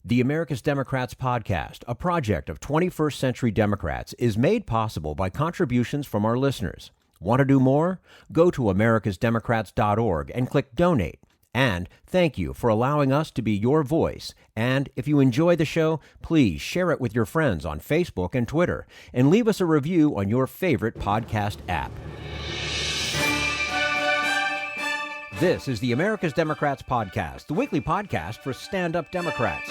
The America's Democrats podcast, a project of 21st Century Democrats, is made possible by contributions from our listeners. Want to do more? Go to americasdemocrats.org and click Donate. And thank you for allowing us to be your voice. And if you enjoy the show, please share it with your friends on Facebook and Twitter, and leave us a review on your favorite podcast app. This is the America's Democrats podcast, the weekly podcast for stand-up Democrats.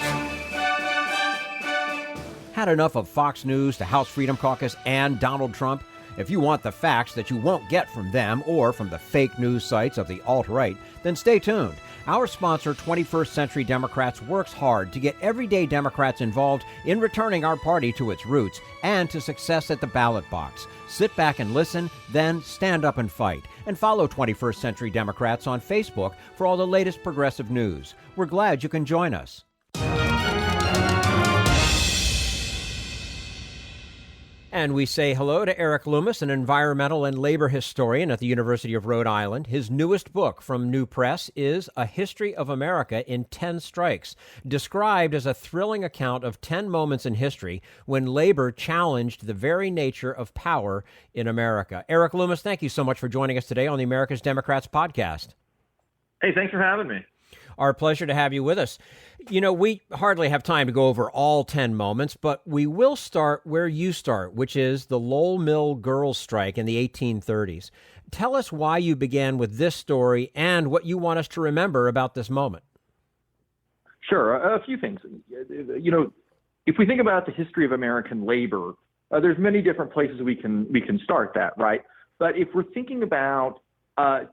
Had enough of Fox News, the House Freedom Caucus, and Donald Trump? If you want the facts that you won't get from them or from the fake news sites of the alt-right, then stay tuned. Our sponsor, 21st Century Democrats, works hard to get everyday Democrats involved in returning our party to its roots and to success at the ballot box. Sit back and listen, then stand up and fight. And follow 21st Century Democrats on Facebook for all the latest progressive news. We're glad you can join us. And we say hello to Eric Loomis, an environmental and labor historian at the University of Rhode Island. His newest book from New Press is A History of America in 10 Strikes, described as a thrilling account of 10 moments in history when labor challenged the very nature of power in America. Eric Loomis, thank you so much for joining us today on the America's Democrats podcast. Hey, thanks for having me. Our pleasure to have you with us. You know, we hardly have time to go over all 10 moments, but we will start where you start, which is the Lowell Mill girls' strike in the 1830s. Tell us why you began with this story and what you want us to remember about this moment. Sure. A few things. You know, if we think about the history of American labor, there's many different places we can start that, right? But if we're thinking about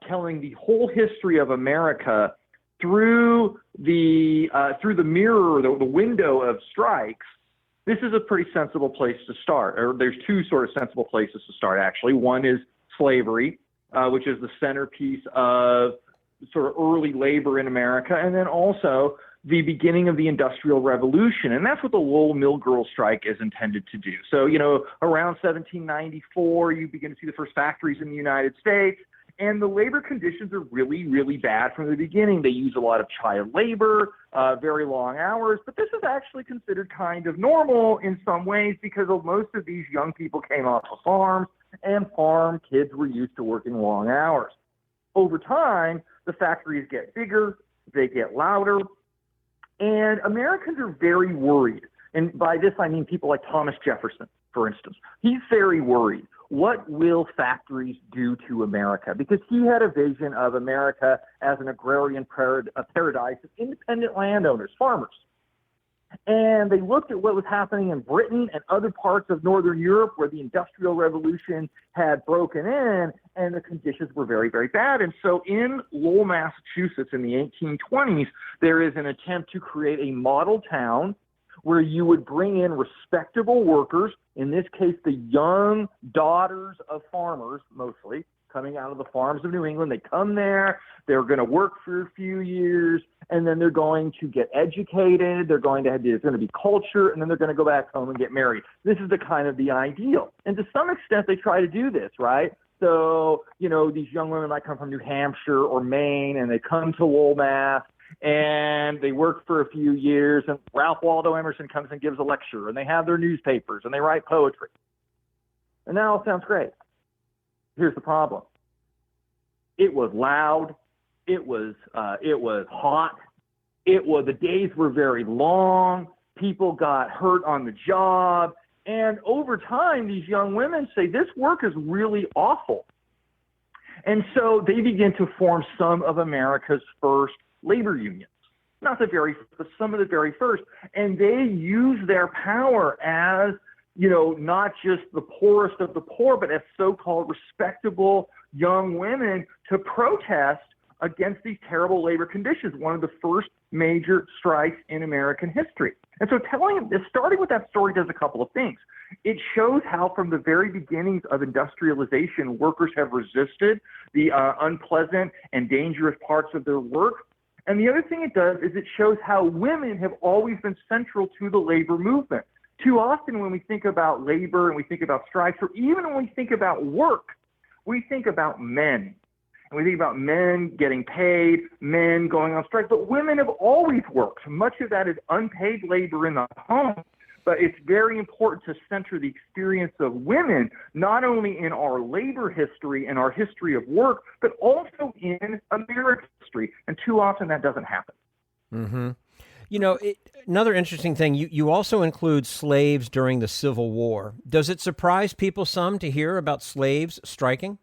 telling the whole history of America through the mirror, the window of strikes, this is a pretty sensible place to start. Or there's two sort of sensible places to start, actually. One is slavery, which is the centerpiece of sort of early labor in America, and then also the beginning of the Industrial Revolution. And that's what the Lowell Mill Girls Strike is intended to do. So, you know, around 1794, you begin to see the first factories in the United States. And the labor conditions are really, really bad from the beginning. They use a lot of child labor, very long hours. But this is actually considered kind of normal in some ways because most of these young people came off of farms, and farm kids were used to working long hours. Over time, the factories get bigger, they get louder, and Americans are very worried. And by this, I mean people like Thomas Jefferson, for instance. He's very worried. What will factories do to America? Because he had a vision of America as an agrarian paradise of independent landowners, farmers. And they looked at what was happening in Britain and other parts of Northern Europe where the Industrial Revolution had broken in, and the conditions were very, very bad. And so in Lowell, Massachusetts in the 1820s, there is an attempt to create a model town where you would bring in respectable workers, in this case, the young daughters of farmers, mostly, coming out of the farms of New England. They come there, they're going to work for a few years, and then they're going to get educated, there's going to be culture, and then they're going to go back home and get married. This is the kind of the ideal. And to some extent, they try to do this, right? So, you know, these young women might come from New Hampshire or Maine, and they come to Lowell, Mass., and they work for a few years, and Ralph Waldo Emerson comes and gives a lecture, and they have their newspapers, and they write poetry. And that all sounds great. Here's the problem. It was loud. It was hot. The days were very long. People got hurt on the job. And over time, these young women say, this work is really awful. And so they begin to form some of America's first labor unions, not the very, but some of the very first. And they use their power as, you know, not just the poorest of the poor, but as so-called respectable young women to protest against these terrible labor conditions, one of the first major strikes in American history. And so starting with that story does a couple of things. It shows how from the very beginnings of industrialization, workers have resisted the unpleasant and dangerous parts of their work. And the other thing it does is it shows how women have always been central to the labor movement. Too often when we think about labor and we think about strikes, or even when we think about work, we think about men. and we think about men getting paid, men going on strike, but women have always worked. Much of that is unpaid labor in the home, but it's very important to center the experience of women, not only in our labor history and our history of work, but also in American history. And too often that doesn't happen. Mm-hmm. You know, another interesting thing, you also include slaves during the Civil War. Does it surprise people some to hear about slaves striking?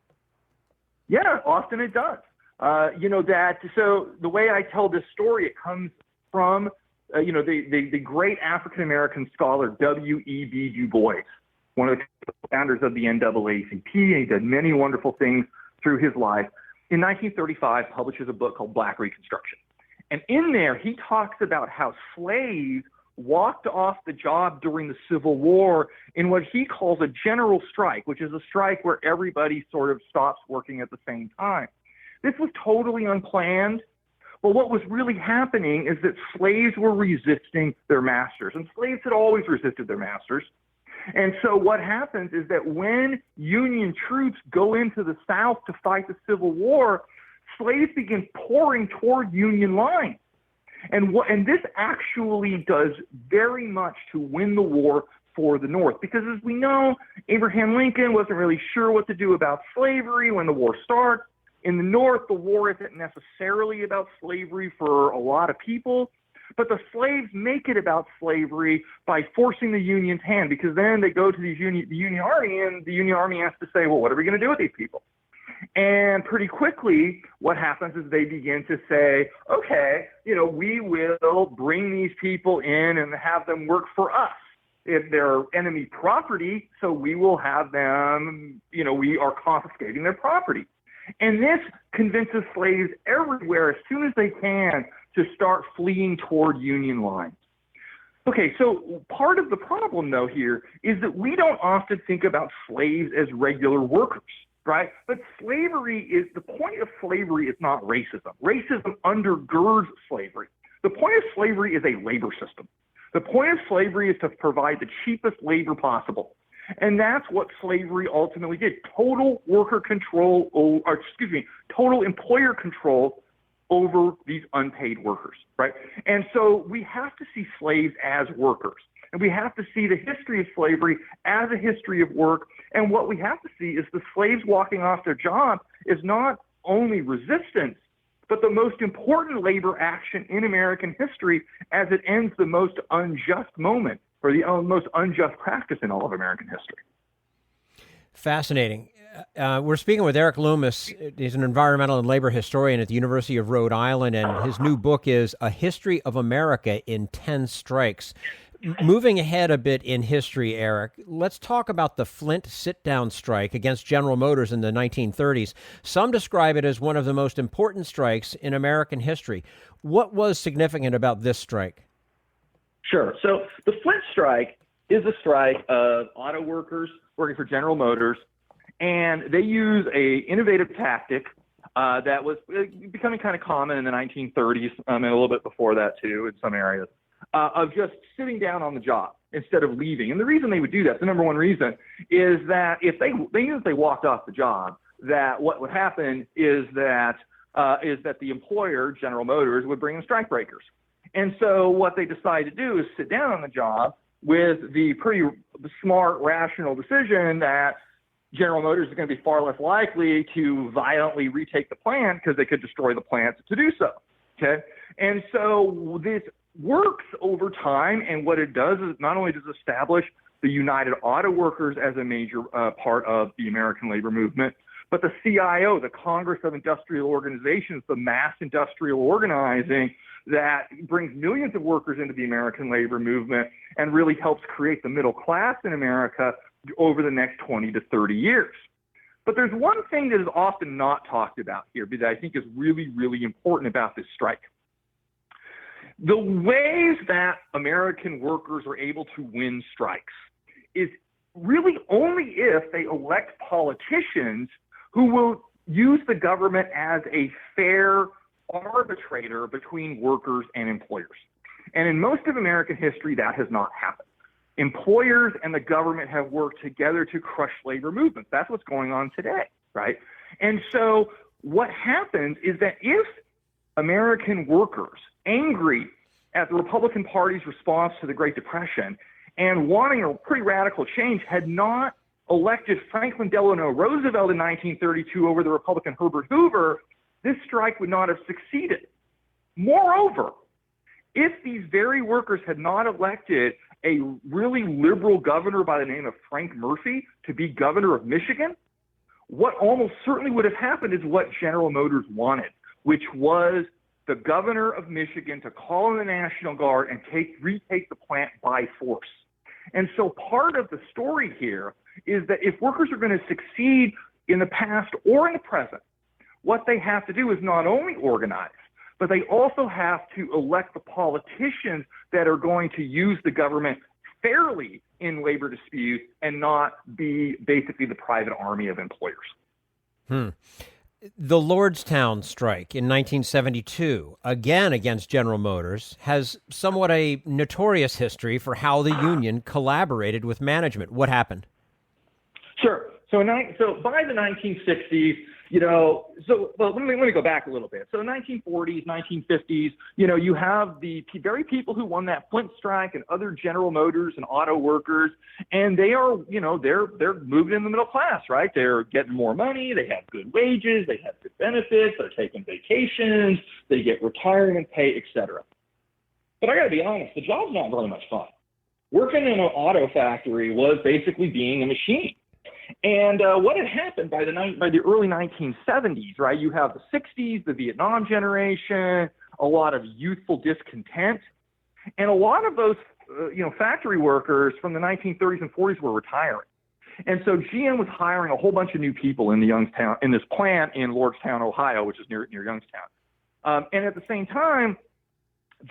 Yeah, often it does. So the way I tell this story, it comes from, the great African-American scholar W.E.B. Du Bois, one of the founders of the NAACP. He did many wonderful things through his life. In 1935, publishes a book called Black Reconstruction. And in there, he talks about how slaves walked off the job during the Civil War in what he calls a general strike, which is a strike where everybody sort of stops working at the same time. This was totally unplanned. But what was really happening is that slaves were resisting their masters, and slaves had always resisted their masters. And so what happens is that when Union troops go into the South to fight the Civil War, slaves begin pouring toward Union lines. And this actually does very much to win the war for the North. Because as we know, Abraham Lincoln wasn't really sure what to do about slavery when the war starts. In the North, the war isn't necessarily about slavery for a lot of people, but the slaves make it about slavery by forcing the Union's hand, because then they go to the Union Army, and the Union Army has to say, well, what are we going to do with these people? And pretty quickly, what happens is they begin to say, okay, we will bring these people in and have them work for us. If they're enemy property, so we will have them, we are confiscating their property. And this convinces slaves everywhere, as soon as they can, to start fleeing toward Union lines. Okay, so part of the problem, though, here is that we don't often think about slaves as regular workers, right? But the point of slavery is not racism. Racism undergirds slavery. The point of slavery is a labor system. The point of slavery is to provide the cheapest labor possible. And that's what slavery ultimately did. Total employer control over these unpaid workers, right? And so we have to see slaves as workers. And we have to see the history of slavery as a history of work. And what we have to see is the slaves walking off their job is not only resistance, but the most important labor action in American history, as it ends the most unjust moment, or the most unjust practice in all of American history. Fascinating. We're speaking with Eric Loomis. He's an environmental and labor historian at the University of Rhode Island, and his new book is A History of America in 10 Strikes. Moving ahead a bit in history, Eric, let's talk about the Flint sit-down strike against General Motors in the 1930s. Some describe it as one of the most important strikes in American history. What was significant about this strike? Sure. So the Flint Strike is a strike of auto workers working for General Motors, and they use a innovative tactic that was becoming kind of common in the 1930s and a little bit before that too in some areas, of just sitting down on the job instead of leaving. And the reason they would do that, the number one reason, is that if they knew if they walked off the job, that what would happen is that the employer, General Motors, would bring in strike breakers. And so what they decide to do is sit down on the job with the pretty smart, rational decision that General Motors is going to be far less likely to violently retake the plant because they could destroy the plant to do so. Okay. And so this works over time. And what it does is not only does it establish the United Auto Workers as a major part of the American labor movement, but the CIO, the Congress of Industrial Organizations, the mass industrial organizing that brings millions of workers into the American labor movement and really helps create the middle class in America over the next 20 to 30 years. But there's one thing that is often not talked about here that I think is really, really important about this strike. The ways that American workers are able to win strikes is really only if they elect politicians who will use the government as a fair arbitrator between workers and employers. And in most of American history, that has not happened. Employers and the government have worked together to crush labor movements. That's what's going on today, right? And so what happens is that if American workers, angry at the Republican Party's response to the Great Depression and wanting a pretty radical change, had not elected Franklin Delano Roosevelt in 1932 over the Republican Herbert Hoover, this strike would not have succeeded. Moreover, if these very workers had not elected a really liberal governor by the name of Frank Murphy to be governor of Michigan, what almost certainly would have happened is what General Motors wanted, which was the governor of Michigan to call in the National Guard and retake the plant by force. And so part of the story here is that if workers are going to succeed in the past or in the present, what they have to do is not only organize, but they also have to elect the politicians that are going to use the government fairly in labor disputes and not be basically the private army of employers. The Lordstown Strike in 1972, again against General Motors, has somewhat a notorious history for how the union collaborated with management. What happened? Sure. So by the 1960s, let me go back a little bit. So the 1940s, 1950s, you have the very people who won that Flint Strike and other General Motors and auto workers, and they are, they're moving in the middle class, right? They're getting more money, they have good wages, they have good benefits, they're taking vacations, they get retirement pay, etc. But I got to be honest, the job's not very much fun. Working in an auto factory was basically being a machine. And what had happened by the early 1970s, right? You have the 60s, the Vietnam generation, a lot of youthful discontent, and a lot of those, factory workers from the 1930s and 40s were retiring. And so GM was hiring a whole bunch of new people in this plant in Lordstown, Ohio, which is near Youngstown. And at the same time,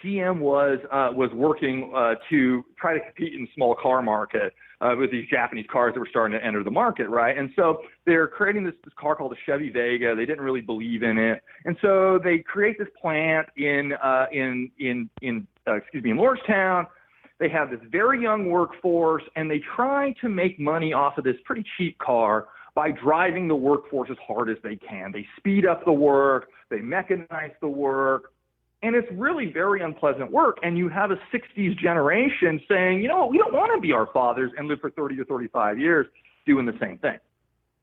GM was working to try to compete in the small car market with these Japanese cars that were starting to enter the market, right? And so they're creating this car called the Chevy Vega. They didn't really believe in it, and so they create this plant in Lordstown. They have this very young workforce, and they try to make money off of this pretty cheap car by driving the workforce as hard as they can. They speed up the work, they mechanize the work. And it's really very unpleasant work. And you have a 60s generation saying, we don't want to be our fathers and live for 30 or 35 years doing the same thing.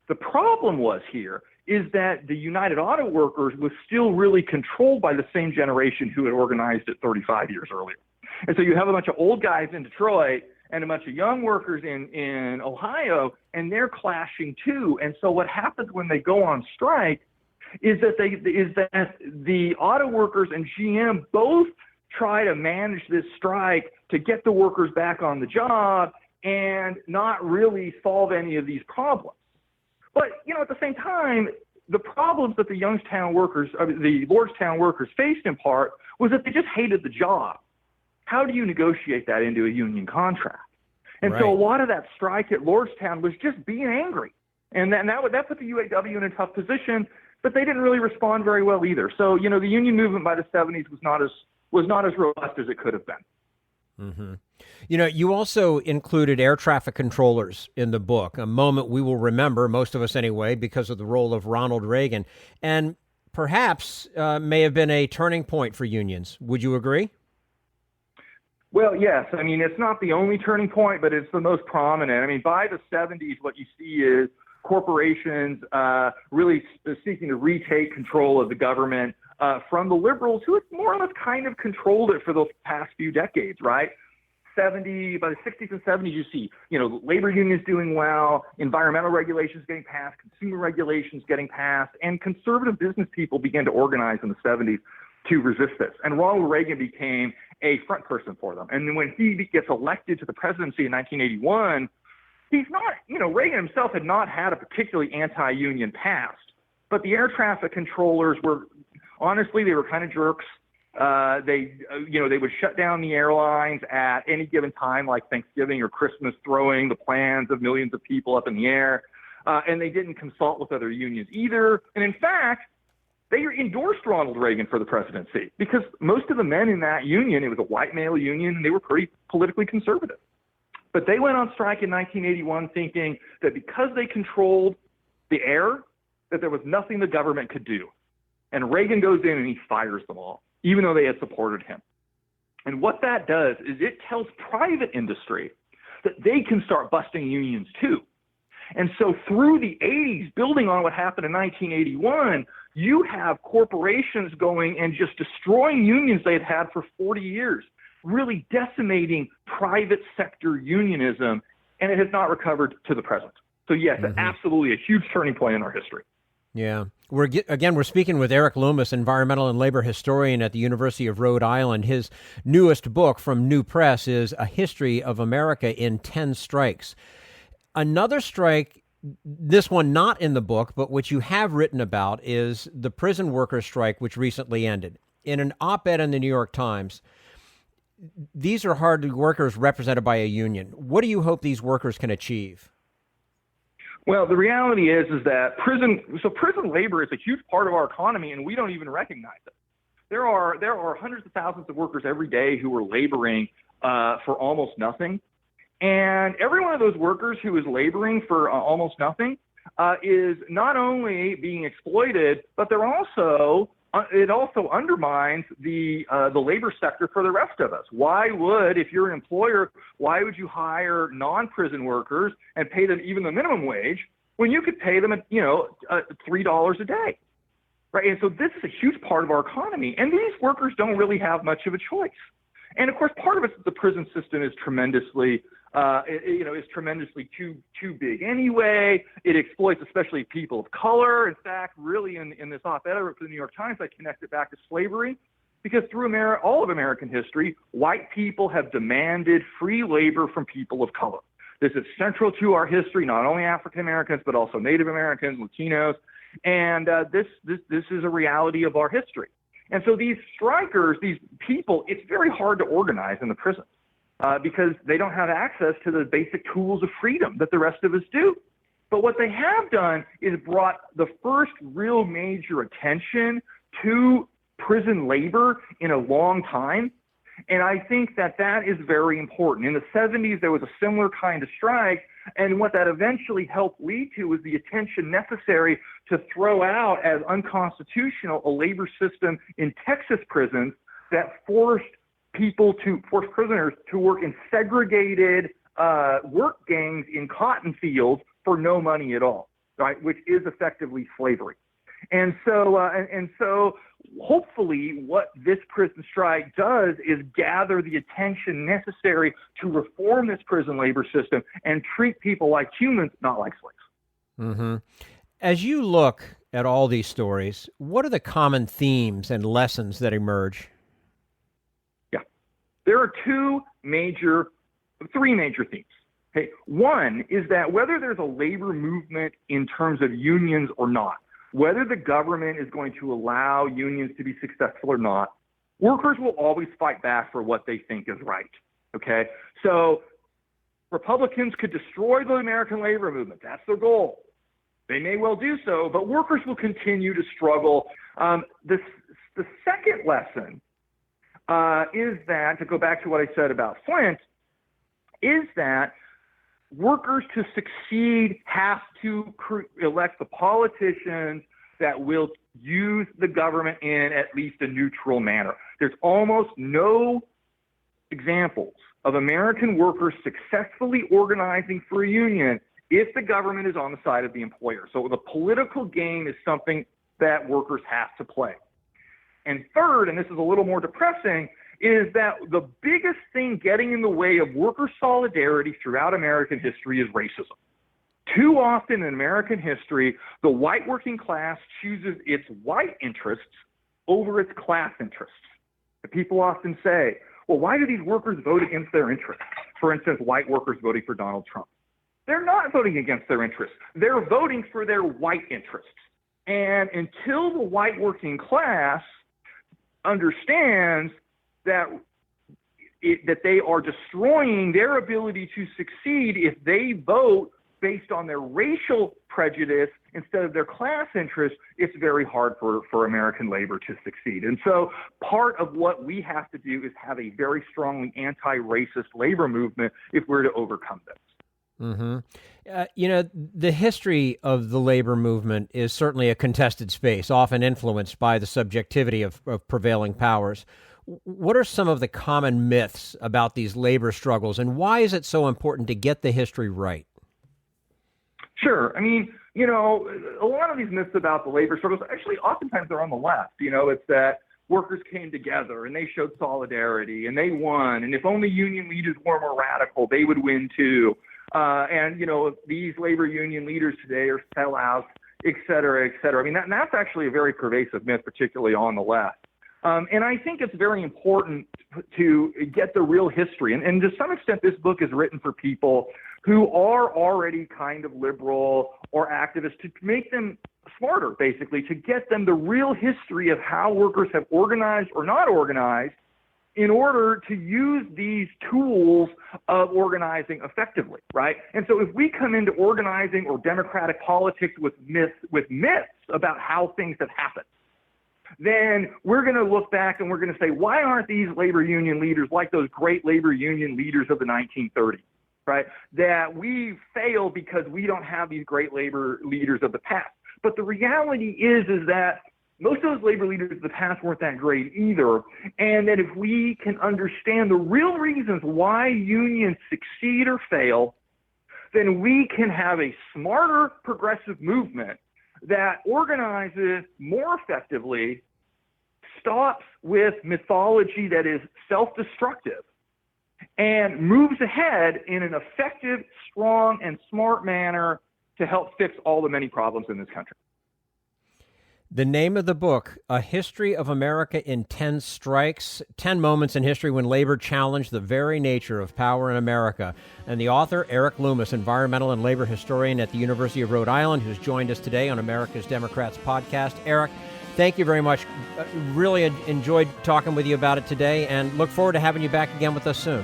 The problem here is that the United Auto Workers was still really controlled by the same generation who had organized it 35 years earlier. And so you have a bunch of old guys in Detroit and a bunch of young workers in Ohio, and they're clashing too. And so what happens when they go on strike is that the auto workers and GM both try to manage this strike to get the workers back on the job and not really solve any of these problems. But, at the same time, the problems that the Lordstown workers faced in part was that they just hated the job. How do you negotiate that into a union contract? And so a lot of that strike at Lordstown was just being angry. And that put the UAW in a tough position. But they didn't really respond very well either. So, the union movement by the 70s was not as robust as it could have been. Mm-hmm. You also included air traffic controllers in the book, a moment we will remember, most of us anyway, because of the role of Ronald Reagan, and perhaps may have been a turning point for unions. Would you agree? Well, yes. I mean, it's not the only turning point, but it's the most prominent. I mean, by the 70s, what you see is corporations really seeking to retake control of the government from the liberals who had more or less kind of controlled it for the past few decades, right? By the 60s and 70s, you see, labor unions doing well, environmental regulations getting passed, consumer regulations getting passed, and conservative business people began to organize in the 70s to resist this. And Ronald Reagan became a front person for them. And then when he gets elected to the presidency in 1981, he's not, Reagan himself had not had a particularly anti-union past, but the air traffic controllers were, honestly, they were kind of jerks. They would shut down the airlines at any given time, like Thanksgiving or Christmas, throwing the plans of millions of people up in the air. And they didn't consult with other unions either. And in fact, they endorsed Ronald Reagan for the presidency because most of the men in that union, it was a white male union, and they were pretty politically conservative. But they went on strike in 1981 thinking that because they controlled the air, that there was nothing the government could do. And Reagan goes in and he fires them all, even though they had supported him. And what that does is it tells private industry that they can start busting unions too. And so through the 80s, building on what happened in 1981, you have corporations going and just destroying unions they had had for 40 years, really decimating private sector unionism, and it has not recovered to the present. So yes, absolutely a huge turning point in our history. Yeah. We're speaking with Eric Loomis, environmental and labor historian at the University of Rhode Island. His newest book from New Press is A History of America in 10 Strikes. Another strike, this one not in the book, but which you have written about, is the prison workers' strike, which recently ended. In an op-ed in the New York Times, these are hard workers represented by a union. What do you hope these workers can achieve? Well, the reality is that prison labor is a huge part of our economy, and we don't even recognize it. There are hundreds of thousands of workers every day who are laboring for almost nothing. And every one of those workers who is laboring for almost nothing is not only being exploited, but they're also it also undermines the labor sector for the rest of us. Why would, if you're an employer, why would you hire non-prison workers and pay them even the minimum wage when you could pay them, $3 a day, right? And so this is a huge part of our economy, and these workers don't really have much of a choice. And of course, part of it is the prison system is tremendously too big anyway. It exploits especially people of color. In fact, really in this op-ed I wrote for the New York Times, I connect it back to slavery, because through all of American history, white people have demanded free labor from people of color. This is central to our history, not only African Americans, but also Native Americans, Latinos, and this is a reality of our history. And so these strikers, these people, it's very hard to organize in the prisons. Because they don't have access to the basic tools of freedom that the rest of us do. But what they have done is brought the first real major attention to prison labor in a long time. And I think that is very important. In the 70s, there was a similar kind of strike. And what that eventually helped lead to was the attention necessary to throw out as unconstitutional a labor system in Texas prisons that forced prisoners to work in segregated work gangs in cotton fields for no money at all, right? Which is effectively slavery. And so hopefully what this prison strike does is gather the attention necessary to reform this prison labor system and treat people like humans, not like slaves. Mm-hmm. As you look at all these stories, what are the common themes and lessons that emerge? There are three major themes. Okay. One is that whether there's a labor movement in terms of unions or not, whether the government is going to allow unions to be successful or not, workers will always fight back for what they think is right. Okay. So Republicans could destroy the American labor movement. That's their goal. They may well do so, but workers will continue to struggle. The second lesson is that, to go back to what I said about Flint, is that workers to succeed have to elect the politicians that will use the government in at least a neutral manner. There's almost no examples of American workers successfully organizing for a union if the government is on the side of the employer. So the political game is something that workers have to play. And third, and this is a little more depressing, is that the biggest thing getting in the way of worker solidarity throughout American history is racism. Too often in American history, the white working class chooses its white interests over its class interests. People often say, well, why do these workers vote against their interests? For instance, white workers voting for Donald Trump. They're not voting against their interests. They're voting for their white interests. And until the white working class understands that they are destroying their ability to succeed if they vote based on their racial prejudice instead of their class interest, it's very hard for American labor to succeed. And so part of what we have to do is have a very strongly anti-racist labor movement if we're to overcome this. Mm-hmm. The history of the labor movement is certainly a contested space, often influenced by the subjectivity of prevailing powers. What are some of the common myths about these labor struggles, and why is it so important to get the history right? Sure. I mean, a lot of these myths about the labor struggles, actually, oftentimes they're on the left. It's that workers came together and they showed solidarity and they won. And if only union leaders were more radical, they would win too. These labor union leaders today are sellouts, et cetera, et cetera. I mean, that's actually a very pervasive myth, particularly on the left. And I think it's very important to get the real history. And to some extent, this book is written for people who are already kind of liberal or activist, to make them smarter, basically, to get them the real history of how workers have organized or not organized in order to use these tools of organizing effectively, right? And so if we come into organizing or democratic politics with myths about how things have happened, then we're going to look back and we're going to say, why aren't these labor union leaders like those great labor union leaders of the 1930s, right? That we fail because we don't have these great labor leaders of the past. But the reality is that most of those labor leaders of the past weren't that great either. And that if we can understand the real reasons why unions succeed or fail, then we can have a smarter progressive movement that organizes more effectively, stops with mythology that is self-destructive, and moves ahead in an effective, strong, and smart manner to help fix all the many problems in this country. The name of the book, A History of America in 10 Strikes, 10 Moments in History When Labor Challenged the Very Nature of Power in America. And the author, Eric Loomis, environmental and labor historian at the University of Rhode Island, who's joined us today on America's Democrats podcast. Eric, thank you very much. Really enjoyed talking with you about it today, and look forward to having you back again with us soon.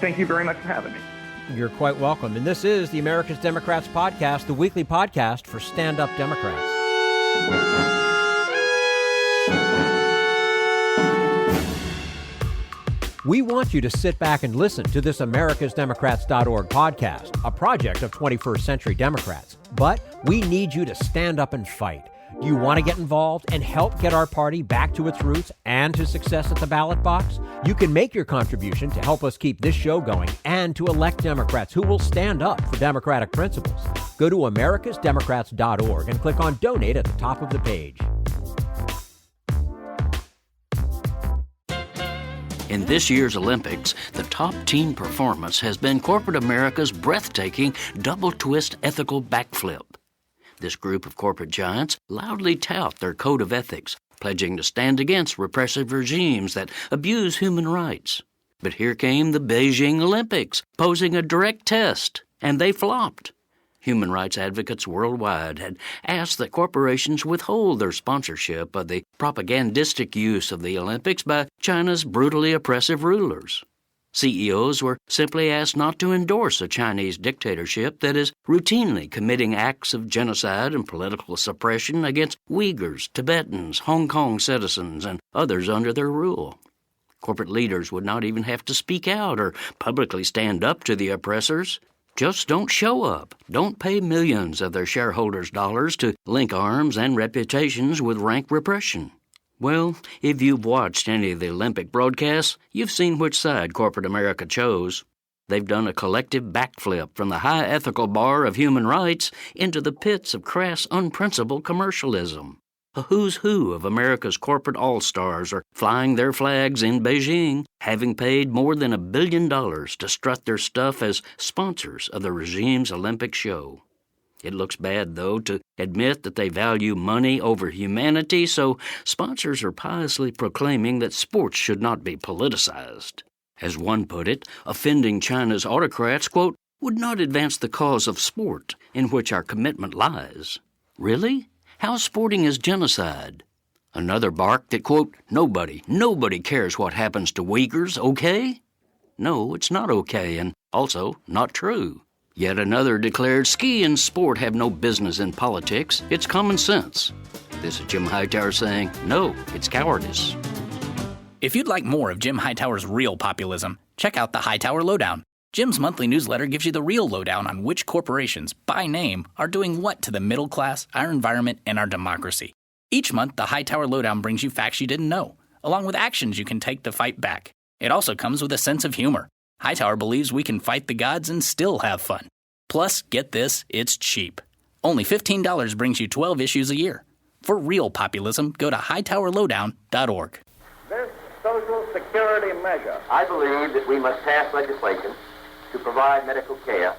Thank you very much for having me. You're quite welcome. And this is the America's Democrats podcast, the weekly podcast for stand-up Democrats. We want you to sit back and listen to this americasdemocrats.org podcast, a project of 21st Century Democrats. But we need you to stand up and fight. Do you want to get involved and help get our party back to its roots and to success at the ballot box? You can make your contribution to help us keep this show going and to elect Democrats who will stand up for democratic principles. Go to americasdemocrats.org and click on Donate at the top of the page. In this year's Olympics, the top team performance has been corporate America's breathtaking double-twist ethical backflip. This group of corporate giants loudly tout their code of ethics, pledging to stand against repressive regimes that abuse human rights. But here came the Beijing Olympics, posing a direct test, and they flopped. Human rights advocates worldwide had asked that corporations withhold their sponsorship of the propagandistic use of the Olympics by China's brutally oppressive rulers. CEOs were simply asked not to endorse a Chinese dictatorship that is routinely committing acts of genocide and political suppression against Uyghurs, Tibetans, Hong Kong citizens, and others under their rule. Corporate leaders would not even have to speak out or publicly stand up to the oppressors. Just don't show up. Don't pay millions of their shareholders' dollars to link arms and reputations with rank repression. Well, if you've watched any of the Olympic broadcasts, you've seen which side corporate America chose. They've done a collective backflip from the high ethical bar of human rights into the pits of crass, unprincipled commercialism. A who's who of America's corporate all-stars are flying their flags in Beijing, having paid more than $1 billion to strut their stuff as sponsors of the regime's Olympic show. It looks bad, though, to admit that they value money over humanity, so sponsors are piously proclaiming that sports should not be politicized. As one put it, offending China's autocrats, quote, would not advance the cause of sport, in which our commitment lies. Really? How sporting is genocide? Another barked that, quote, nobody cares what happens to Uyghurs, okay? No, it's not okay, and also not true. Yet another declared ski and sport have no business in politics. It's common sense. This is Jim Hightower saying, no, it's cowardice. If you'd like more of Jim Hightower's real populism, check out the Hightower Lowdown. Jim's monthly newsletter gives you the real lowdown on which corporations, by name, are doing what to the middle class, our environment, and our democracy. Each month, the Hightower Lowdown brings you facts you didn't know, along with actions you can take to fight back. It also comes with a sense of humor. Hightower believes we can fight the gods and still have fun. Plus, get this, it's cheap. Only $15 brings you 12 issues a year. For real populism, go to hightowerlowdown.org. This Social Security measure. I believe that we must pass legislation to provide medical care.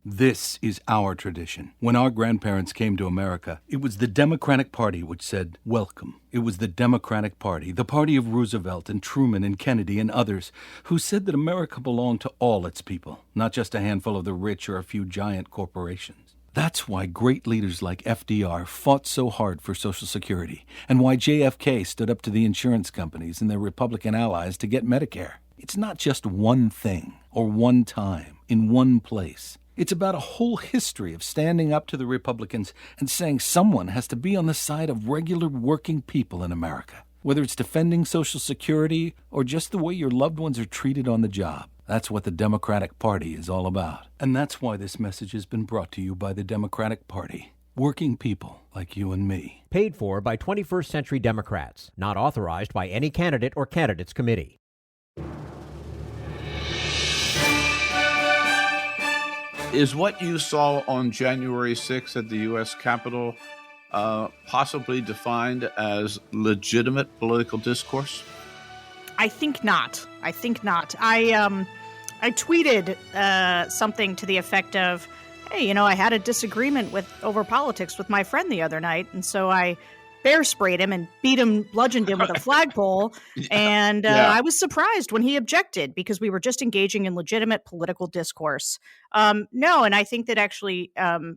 This is our tradition. When our grandparents came to America, it was the Democratic Party which said, welcome. It was the Democratic Party, the party of Roosevelt and Truman and Kennedy and others, who said that America belonged to all its people, not just a handful of the rich or a few giant corporations. That's why great leaders like FDR fought so hard for Social Security, and why JFK stood up to the insurance companies and their Republican allies to get Medicare. It's not just one thing, or one time, in one place. It's about a whole history of standing up to the Republicans and saying someone has to be on the side of regular working people in America, whether it's defending Social Security or just the way your loved ones are treated on the job. That's what the Democratic Party is all about. And that's why this message has been brought to you by the Democratic Party. Working people like you and me. Paid for by 21st Century Democrats. Not authorized by any candidate or candidates committee. Is what you saw on January 6th at the U.S. Capitol possibly defined as legitimate political discourse? I think not. I tweeted something to the effect of, hey, I had a disagreement over politics with my friend the other night, and so I bear sprayed him and bludgeoned him with a flagpole. And I was surprised when he objected because we were just engaging in legitimate political discourse. No, and I think that actually, I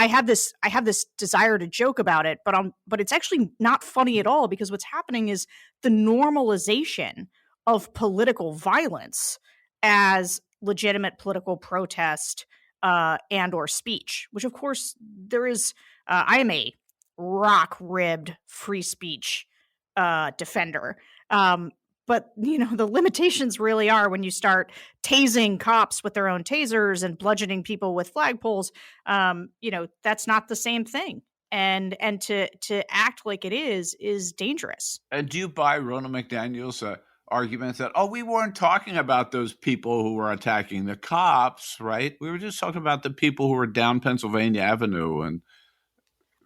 have this desire to joke about it, but it's actually not funny at all because what's happening is the normalization of political violence as legitimate political protest and or speech, which of course there is. I am a rock-ribbed free speech defender. But, the limitations really are when you start tasing cops with their own tasers and bludgeoning people with flagpoles. That's not the same thing. And to act like it is dangerous. And do you buy Ronna McDaniel's argument that, we weren't talking about those people who were attacking the cops, right? We were just talking about the people who were down Pennsylvania Avenue. And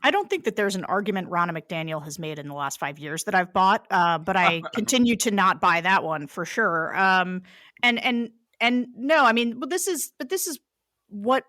I don't think that there's an argument Ronna McDaniel has made in the last 5 years that I've bought, but I continue to not buy that one for sure. And no, I mean, this is what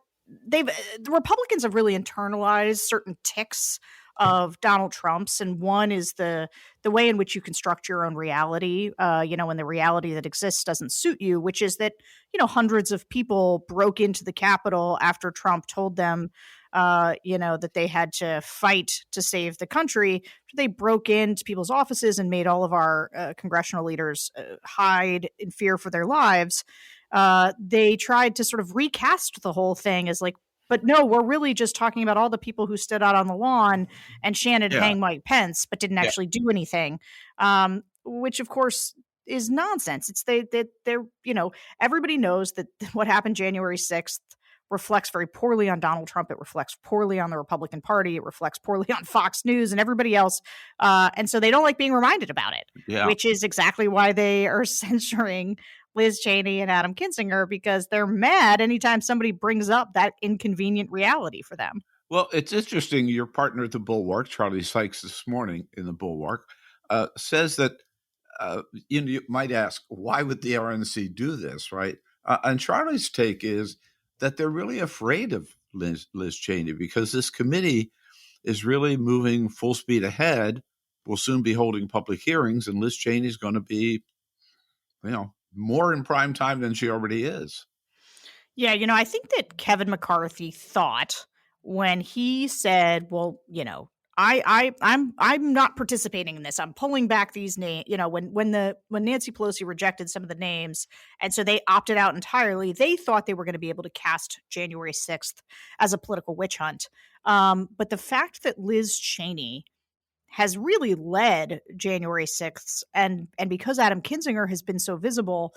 the Republicans have really internalized certain tics of Donald Trump's, and one is the way in which you construct your own reality, when the reality that exists doesn't suit you, which is that, hundreds of people broke into the Capitol after Trump told them that they had to fight to save the country. They broke into people's offices and made all of our congressional leaders hide in fear for their lives. They tried to sort of recast the whole thing as like, but no, we're really just talking about all the people who stood out on the lawn and chanted hang Mike Pence, but didn't actually do anything, which of course is nonsense. It's they're everybody knows that what happened January 6th reflects very poorly on Donald Trump. It reflects poorly on the Republican Party. It reflects poorly on Fox News and everybody else. And so they don't like being reminded about it, which is exactly why they are censoring Liz Cheney and Adam Kinzinger, because they're mad anytime somebody brings up that inconvenient reality for them. Well, it's interesting. Your partner at the Bulwark, Charlie Sykes, this morning in the Bulwark, says that you might ask, why would the RNC do this, right? And Charlie's take is that they're really afraid of Liz Cheney because this committee is really moving full speed ahead. We'll soon be holding public hearings, and Liz Cheney's going to be, more in prime time than she already is. Yeah, I think that Kevin McCarthy thought when he said, well, I'm not participating in this. I'm pulling back these names. When Nancy Pelosi rejected some of the names, and so they opted out entirely, they thought they were going to be able to cast January 6th as a political witch hunt. But the fact that Liz Cheney has really led January 6th, and because Adam Kinzinger has been so visible,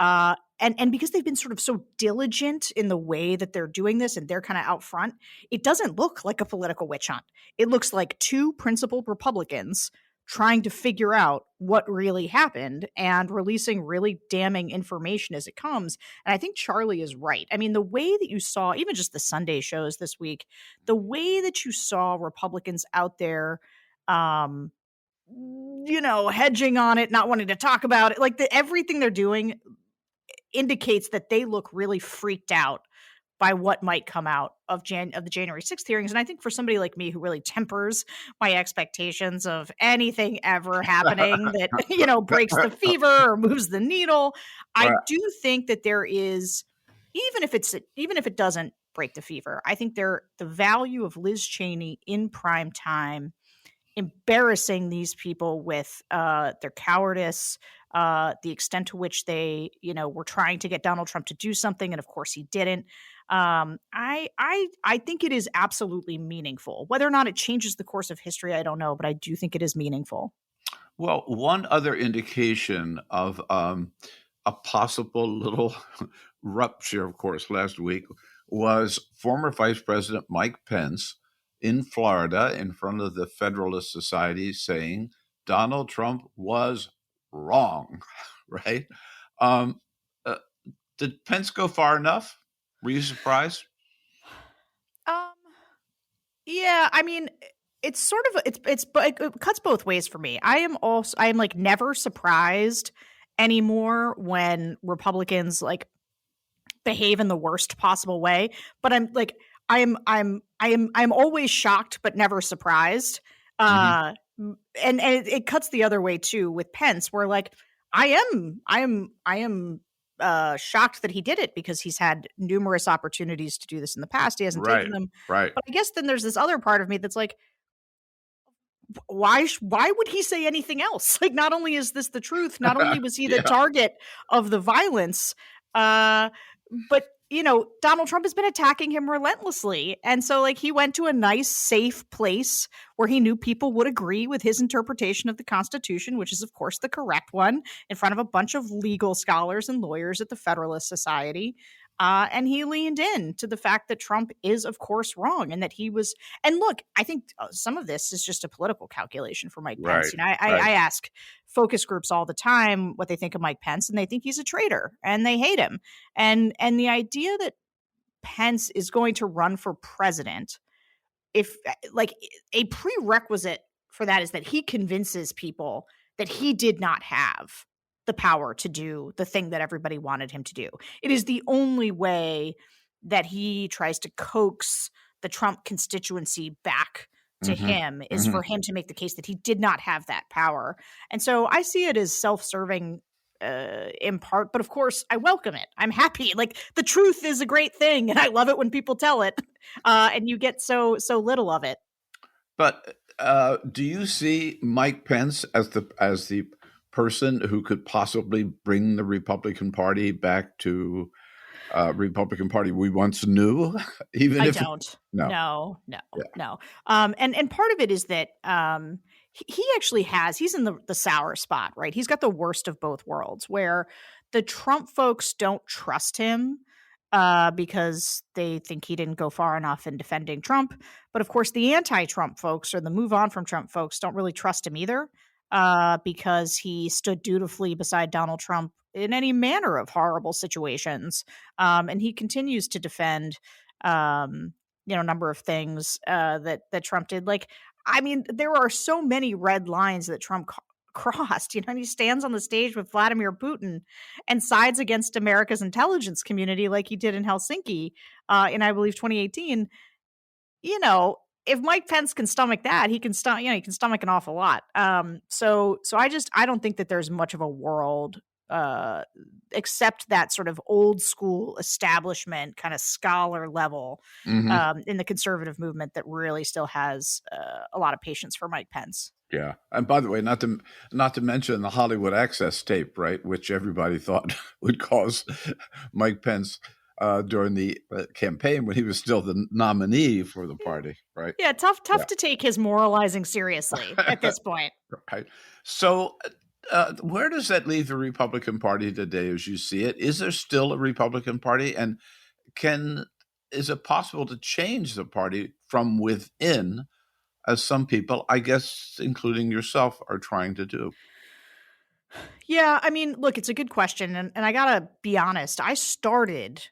And because they've been sort of so diligent in the way that they're doing this and they're kind of out front, it doesn't look like a political witch hunt. It looks like two principled Republicans trying to figure out what really happened and releasing really damning information as it comes. And I think Charlie is right. I mean, the way that you saw, even just the Sunday shows this week, the way that you saw Republicans out there, hedging on it, not wanting to talk about it, like everything they're doing indicates that they look really freaked out by what might come out of the January 6th hearings. And I think for somebody like me who really tempers my expectations of anything ever happening that, breaks the fever or moves the needle, I do think that there is, even if it doesn't break the fever, I think the value of Liz Cheney in prime time, embarrassing these people with their cowardice, the extent to which they, were trying to get Donald Trump to do something, and of course he didn't. I think it is absolutely meaningful. Whether or not it changes the course of history, I don't know, but I do think it is meaningful. Well, one other indication of a possible little rupture, of course, last week was former Vice President Mike Pence in Florida in front of the Federalist Society saying Donald Trump was wrong, right? Did Pence go far enough? Were you surprised? Yeah, I mean, it's sort of it cuts both ways for me. I am like never surprised anymore when Republicans like behave in the worst possible way, but I'm always shocked but never surprised. And it cuts the other way too with Pence, where like I am shocked that he did it because he's had numerous opportunities to do this in the past. He hasn't taken them. Right. But I guess then there's this other part of me that's like, why would he say anything else? Like, not only is this the truth, not only was he the target of the violence, but Donald Trump has been attacking him relentlessly. And so like he went to a nice, safe place where he knew people would agree with his interpretation of the Constitution, which is, of course, the correct one, in front of a bunch of legal scholars and lawyers at the Federalist Society. And he leaned in to the fact that Trump is, of course, wrong. And that he was. And look, I think some of this is just a political calculation for Mike Pence. I ask focus groups all the time what they think of Mike Pence, and they think he's a traitor and they hate him. And the idea that Pence is going to run for president, if like a prerequisite for that is that he convinces people that he did not have the power to do the thing that everybody wanted him to do. It is the only way that he tries to coax the Trump constituency back to him is for him to make the case that he did not have that power. And so I see it as self-serving in part, but of course I welcome it. I'm happy. Like the truth is a great thing and I love it when people tell it and you get so little of it. But do you see Mike Pence as the person who could possibly bring the Republican Party back to Republican Party we once knew? Even if No. And part of it is that he actually he's in the sour spot, right? He's got the worst of both worlds, where the Trump folks don't trust him because they think he didn't go far enough in defending Trump. But of course, the anti-Trump folks or the move on from Trump folks don't really trust him either. Because he stood dutifully beside Donald Trump in any manner of horrible situations. And he continues to defend, a number of things that Trump did. Like, I mean, there are so many red lines that Trump crossed, and he stands on the stage with Vladimir Putin and sides against America's intelligence community like he did in Helsinki in, I believe, 2018. If Mike Pence can stomach that, he can stomach an awful lot. So I don't think that there's much of a world except that sort of old school establishment kind of scholar level in the conservative movement that really still has a lot of patience for Mike Pence. Yeah. And by the way, not to mention the Hollywood Access tape, right, which everybody thought would cause Mike Pence during the campaign when he was still the nominee for the party, right? Yeah, tough to take his moralizing seriously at this point. Right. So Where does that leave the Republican Party today as you see it? Is there still a Republican Party? And is it possible to change the party from within, as some people, I guess, including yourself, are trying to do? Yeah, I mean, look, it's a good question. And I got to be honest, I started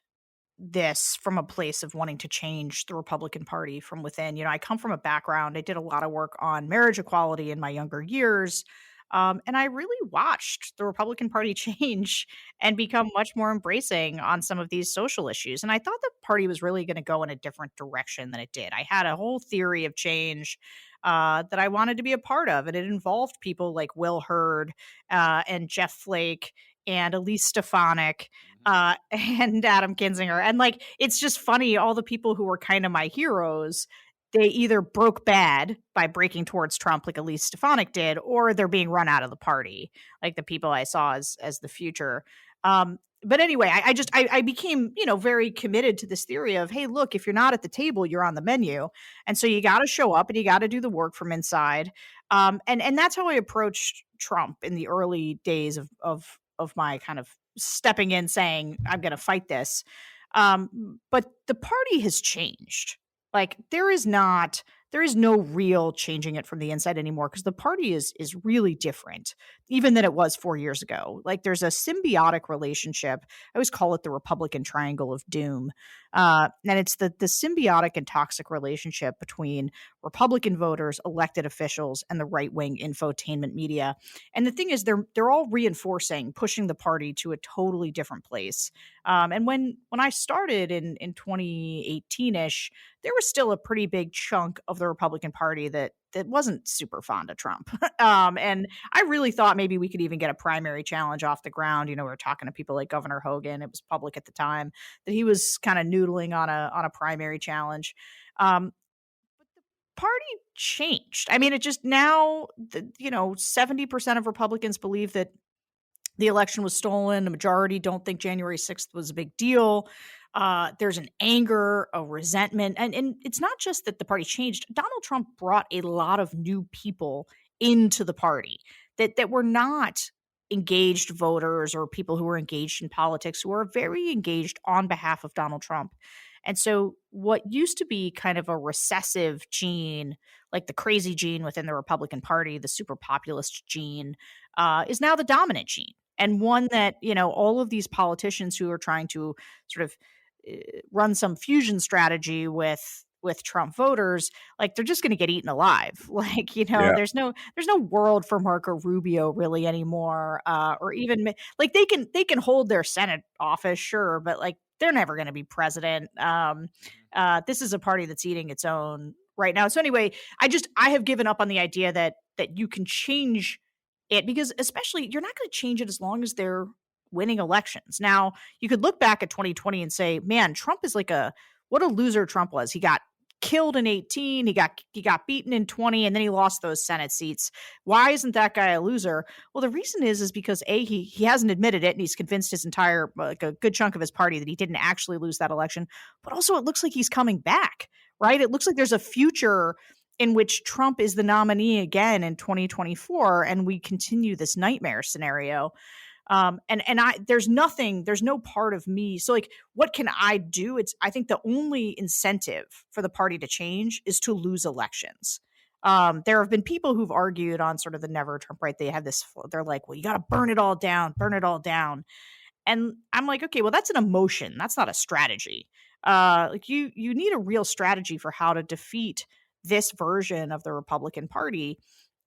this from a place of wanting to change the Republican Party from within. I come from a background, I did a lot of work on marriage equality in my younger years. And I really watched the Republican Party change and become much more embracing on some of these social issues. And I thought the party was really going to go in a different direction than it did. I had a whole theory of change that I wanted to be a part of, and it involved people like Will Hurd and Jeff Flake and Elise Stefanik and Adam Kinzinger. And it's just funny, all the people who were kind of my heroes, they either broke bad by breaking towards Trump like Elise Stefanik did, or they're being run out of the party, like the people I saw as the future. But anyway, I became, very committed to this theory of, hey, look, if you're not at the table, you're on the menu. And so you got to show up and you got to do the work from inside. And that's how I approached Trump in the early days of my kind of stepping in saying, I'm going to fight this. But the party has changed. There is no real changing it from the inside anymore, because the party is really different even than it was 4 years ago. There's a symbiotic relationship. I always call it the Republican triangle of doom. And it's the symbiotic and toxic relationship between Republican voters, elected officials, and the right-wing infotainment media. And the thing is, they're all reinforcing, pushing the party to a totally different place. And when I started in 2018-ish, there was still a pretty big chunk of the Republican Party that wasn't super fond of Trump. And I really thought maybe we could even get a primary challenge off the ground. We were talking to people like Governor Hogan. It was public at the time that he was kind of noodling on a primary challenge. But the party changed. I mean, it just now, 70% of Republicans believe that the election was stolen. The majority don't think January 6th was a big deal. There's an anger, a resentment. And it's not just that the party changed. Donald Trump brought a lot of new people into the party that were not engaged voters or people who were engaged in politics, who are very engaged on behalf of Donald Trump. And so what used to be kind of a recessive gene, like the crazy gene within the Republican Party, the super populist gene, is now the dominant gene. And one that, all of these politicians who are trying to sort of run some fusion strategy with Trump voters, they're just going to get eaten alive. Yeah. There's no world for Marco Rubio really anymore, or even they can hold their Senate office, sure, but they're never going to be president. This is a party that's eating its own right now. So anyway, I have given up on the idea that you can change it, because especially you're not going to change it as long as they're winning elections. Now, you could look back at 2020 and say, man, Trump is what a loser Trump was. He got killed in 18, he got beaten in 20, and then he lost those Senate seats. Why isn't that guy a loser? Well, the reason is because he hasn't admitted it, and he's convinced his entire, a good chunk of his party, that he didn't actually lose that election. But also, it looks like he's coming back, right? It looks like there's a future in which Trump is the nominee again in 2024, and we continue this nightmare scenario. There's no part of me. So what can I do? I think the only incentive for the party to change is to lose elections. There have been people who've argued on sort of the never Trump, right? They have this, they're like, well, you got to burn it all down. And I'm like, okay, well, that's an emotion. That's not a strategy. You need a real strategy for how to defeat this version of the Republican Party.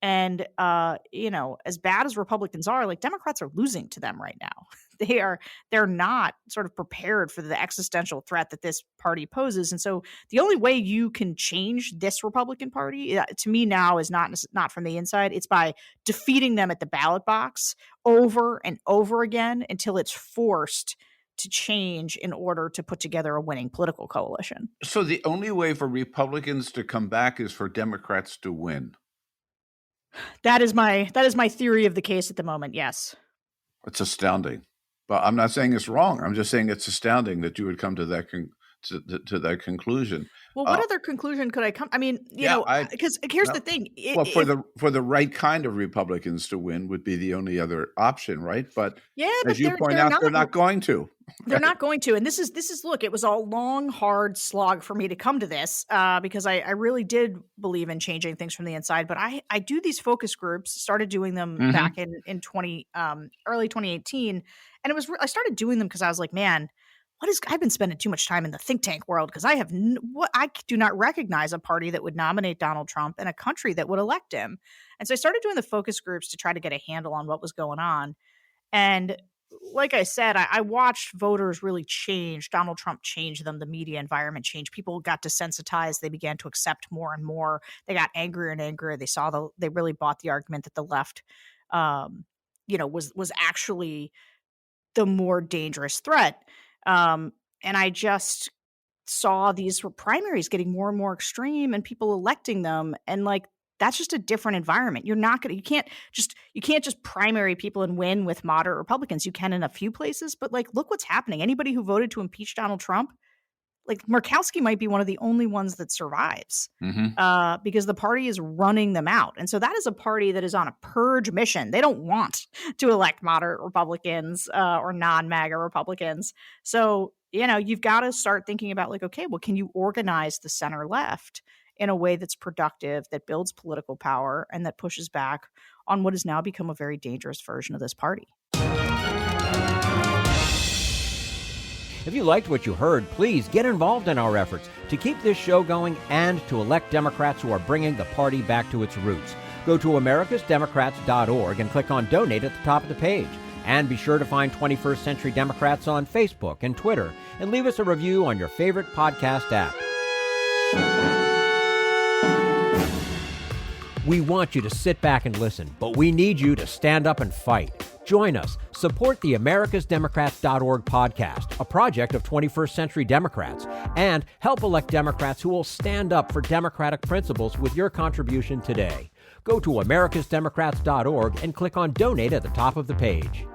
And, as bad as Republicans are, Democrats are losing to them right now. They're not sort of prepared for the existential threat that this party poses. And so the only way you can change this Republican Party, to me now, is not from the inside. It's by defeating them at the ballot box over and over again until it's forced to change in order to put together a winning political coalition. So the only way for Republicans to come back is for Democrats to win. That is my theory of the case at the moment. Yes. It's astounding. But I'm not saying it's wrong. I'm just saying it's astounding that you would come to to that conclusion. Well, what other conclusion could I come? I mean, because here's the thing. For the right kind of Republicans to win would be the only other option, right? But as you point out, they're not going to. They're not going to. And this is look, it was a long, hard slog for me to come to this because I really did believe in changing things from the inside. But I do these focus groups, started doing them back in early 2018. And I started doing them because I was like, man, I've been spending too much time in the think tank world because I do not recognize a party that would nominate Donald Trump and a country that would elect him. And so I started doing the focus groups to try to get a handle on what was going on. And like I said, I watched voters really change. Donald Trump changed them. The media environment changed. People got desensitized. They began to accept more and more. They got angrier and angrier. They really bought the argument that the left, was actually the more dangerous threat. And I just saw these primaries getting more and more extreme and people electing them. And that's just a different environment. You can't just primary people and win with moderate Republicans. You can in a few places, but look what's happening. Anybody who voted to impeach Donald Trump, Murkowski might be one of the only ones that survives because the party is running them out. And so that is a party that is on a purge mission. They don't want to elect moderate Republicans or non-MAGA Republicans. So, you've got to start thinking about okay, well, can you organize the center left in a way that's productive, that builds political power, and that pushes back on what has now become a very dangerous version of this party? If you liked what you heard, please get involved in our efforts to keep this show going and to elect Democrats who are bringing the party back to its roots. Go to americasdemocrats.org and click on Donate at the top of the page. And be sure to find 21st Century Democrats on Facebook and Twitter, and leave us a review on your favorite podcast app. We want you to sit back and listen, but we need you to stand up and fight. Join us. Support the americasdemocrats.org podcast, a project of 21st Century Democrats, and help elect Democrats who will stand up for democratic principles with your contribution today. Go to americasdemocrats.org and click on Donate at the top of the page.